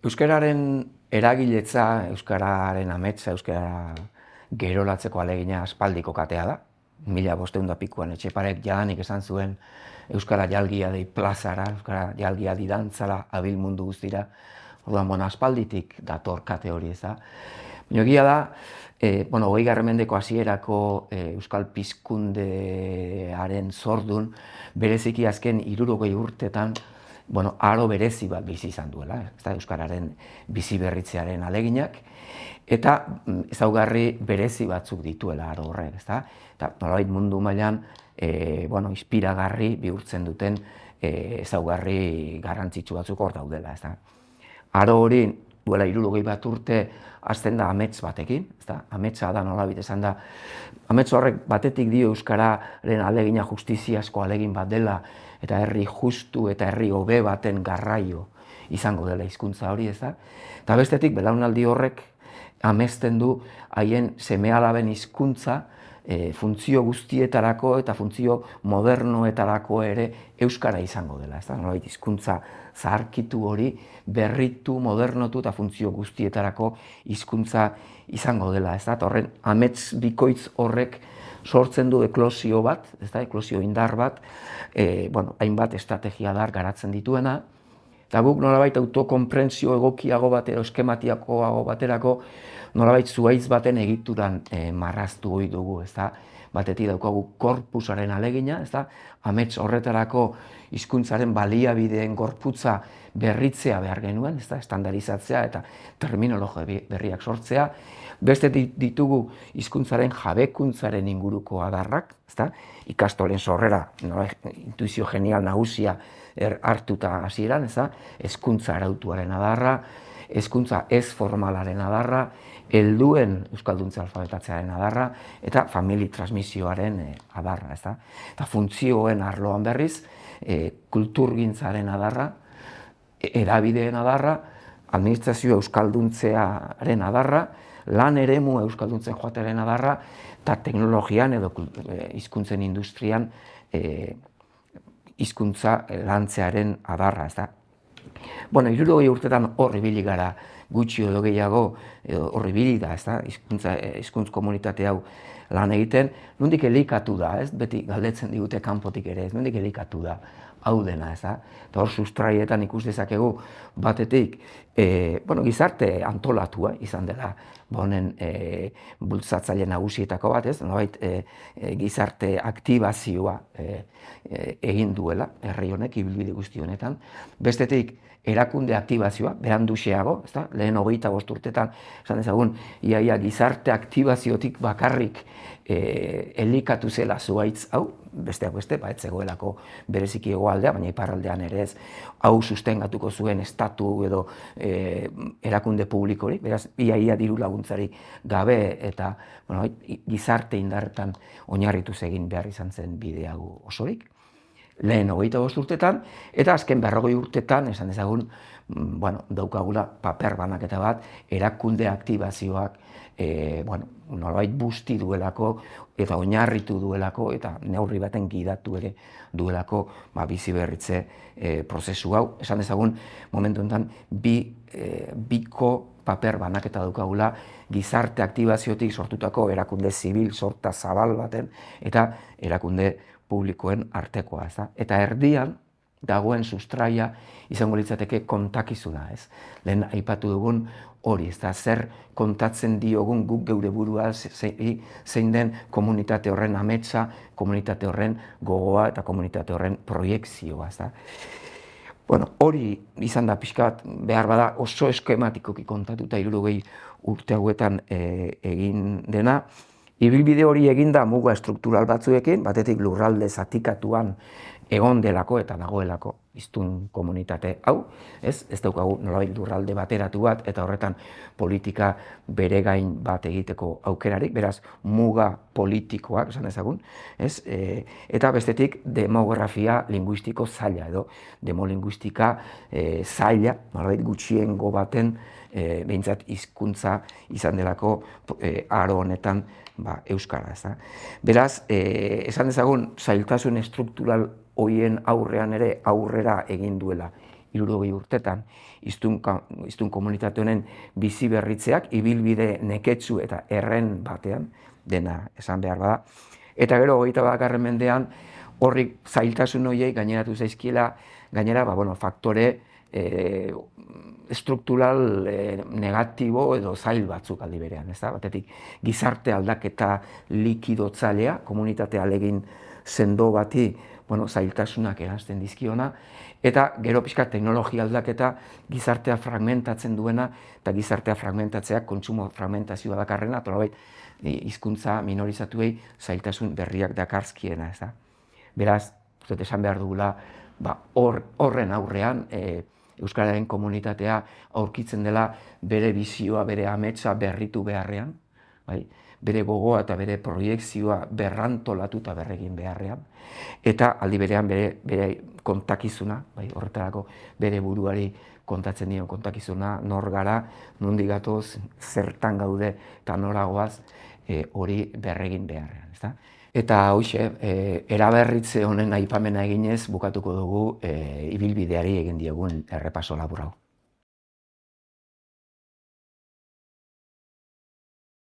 Euskararen eragiletza, euskararen ametsa, euskara gerolatzeko ahalegina aspaldiko katea da. 1500 Etxeparek jadanik esan zuen euskara jalgia dei plazara, euskara jalgia di dantzara, abil mundu guztira. Orduan, aspalditik dator kate hori ez da. Baina egia da, 20. mendeko hasierako euskal pizkundearen zordun, bereziki azken 60 urtetan, aro berezi bat bizi izan duela, euskararen bizi berritzearen aleginak, eta ezaugarri berezi batzuk dituela aro horrek, eta nolabait mundu mailan inspiragarri bihurtzen duten ezaugarri garrantzitsu batzuk hor daudela. Aro hori, duela 60 urte, hasten da amets batekin, ametsa da nolabait esan da, amets horrek batetik dio euskararen alegina justiziazko alegin bat dela, eta herri justu eta herri hobe baten garraio izango dela hizkuntza hori, ez da? Eta bestetik, belaunaldi horrek amesten du haien seme-alaben hizkuntza funtzio guztietarako eta funtzio modernoetarako ere euskara izango dela, ez da? Nolabait hizkuntza zaharkitu hori berritu, modernotu eta funtzio guztietarako hizkuntza izango dela, ez da? Horren amets bikoitz horrek sortzen du eklosio bat, ez da, eklosio indar bat, hainbat estrategia dar garatzen dituena, eta guk nolabait autokonprentsio egokiago batero, eskematiakoago baterako, nolabait zuhaitz baten egituran marraztu hori dugu, ez da, batetik daukagu korpusaren alegina, ez da, amets horretarako hizkuntzaren baliabideen gorputza berritzea behar genuen, ez da, estandarizatzea eta terminologia berriak sortzea. Beste ditugu hizkuntzaren jabekuntzaren inguruko adarrak, ez da, ikastolen sorrera, intuizio genial nagusia hartuta hasieran, ez da, hezkuntza arautuaren adarra, hezkuntza ez formalaren adarra, helduen euskalduntza alfabetatzearen adarra, eta famili transmisioaren adarra, ez da. Eta funtzioen arloan berriz, kulturgintzaren adarra, edabideen adarra, administrazio euskalduntzearen adarra, lan eremu euskalduntzen joatearen adarra, eta teknologian edo hizkuntzen industrian hizkuntza lantzearen adarra, ez da. 60 urtetan hor ibili gara, gutxi edo gehiago hor ibili da, ez da, hizkuntz komunitate hau lan egiten, nondik elikatu da, ez, beti galdetzen digute kanpotik ere, ez, nondik elikatu da, hau dena, ez da, eta hor sustraietan ikus dezakegu batetik, gizarte antolatua izan dela, honen bultzatzaile nagusietako bat, ez, nolabait gizarte aktibazioa egin duela, herri honek, ibilbide guzti honetan, bestetik, erakunde aktibazioa, beranduxeago, lehen 25 urtetan, esan ezagun, iaia gizarte aktibaziotik bakarrik elikatu zela zuhaitz hau, besteak beste, ez zegoelako bereziki hegoaldea, baina iparraldean ere ez, hau sustengatuko zuen estatu edo erakunde publikorik, beraz, iaia diru laguntzari gabe eta gizarte indarretan oinarrituz egin behar izan zen bidea osorik. Lehen 25 urtetan, eta azken 40 urtetan, esan ezagun, daukagula paper banaketa bat, erakunde aktibazioak, nolabait busti duelako, eta oinarritu duelako, eta neurri baten gidatu ere duelako bizi berritze prozesu hau. Esan ezagun, momentu enten, biko paper banaketa daukagula, gizarte aktibaziotik sortutako erakunde zibil sorta zabal baten, eta erakunde publikoen artekoa, ez da? Eta erdian dagoen sustraia izango litzateke kontakizuna, ez? Lehen aipatu dugun hori, ez da, zer kontatzen diogun guk geure burua zein den komunitate horren ametsa, komunitate horren gogoa eta komunitate horren proiekzioa, ez da? Hori izan da pixka bat behar bada oso eskematikoki kontatuta 60 urte hauetan egin dena. Ibilbide hori eginda muga estruktural batzuekin, batetik lurralde zatikatuan egon delako eta dagoelako hiztun komunitate hau, ez daukagu nolabait lurralde bateratu bat eta horretan politika bere gain bat egiteko aukerarik, beraz muga politikoak esan ezagun, ez? Eta bestetik demografia linguistiko zaila edo demolinguistika zaila, nolabait gutxiengo baten behintzat hizkuntza izan delako aro honetan euskara, ez da. Beraz, esan dezagun zailtasun estruktural horien aurrean ere aurrera egin duela 60 urtetan, hiztun komunitate honen bizi berritzeak, ibilbide neketsu eta erren batean, dena esan behar bada. Eta gero, 21. mendean, horrik zailtasun horiek gaineratu zaizkiela, gainera, faktore struktural negatibo edo zail batzuk aldi berean, ez da? Batetik, gizarte aldaketa likidotzailea, komunitate alegin sendo bati, zailtasunak eranzten dizkiona, eta gero pixka teknologia aldaketa gizartea fragmentatzen duena, eta gizartea fragmentatzeak kontsumo fragmentazioa dakarrena, tolabait, hizkuntza minorizatuei zailtasun berriak dakarzkiena, ez da? Beraz, esan behar dugula, horren aurrean, Euskararen komunitatea aurkitzen dela bere bizioa, bere ametsa berritu beharrean, bere gogoa eta bere proiekzioa berrantolatu eta berregin beharrean, eta aldi berean bere kontakizuna, horretarako bere buruari kontatzen dion kontakizuna, nor gara, nondik gatoz, zertan gaude eta noragoaz, hori berregin beharrean. Eta hoxe, eraberritze honen aipamena eginez bukatuko dugu ibilbideari egin diogun errepaso labur hau.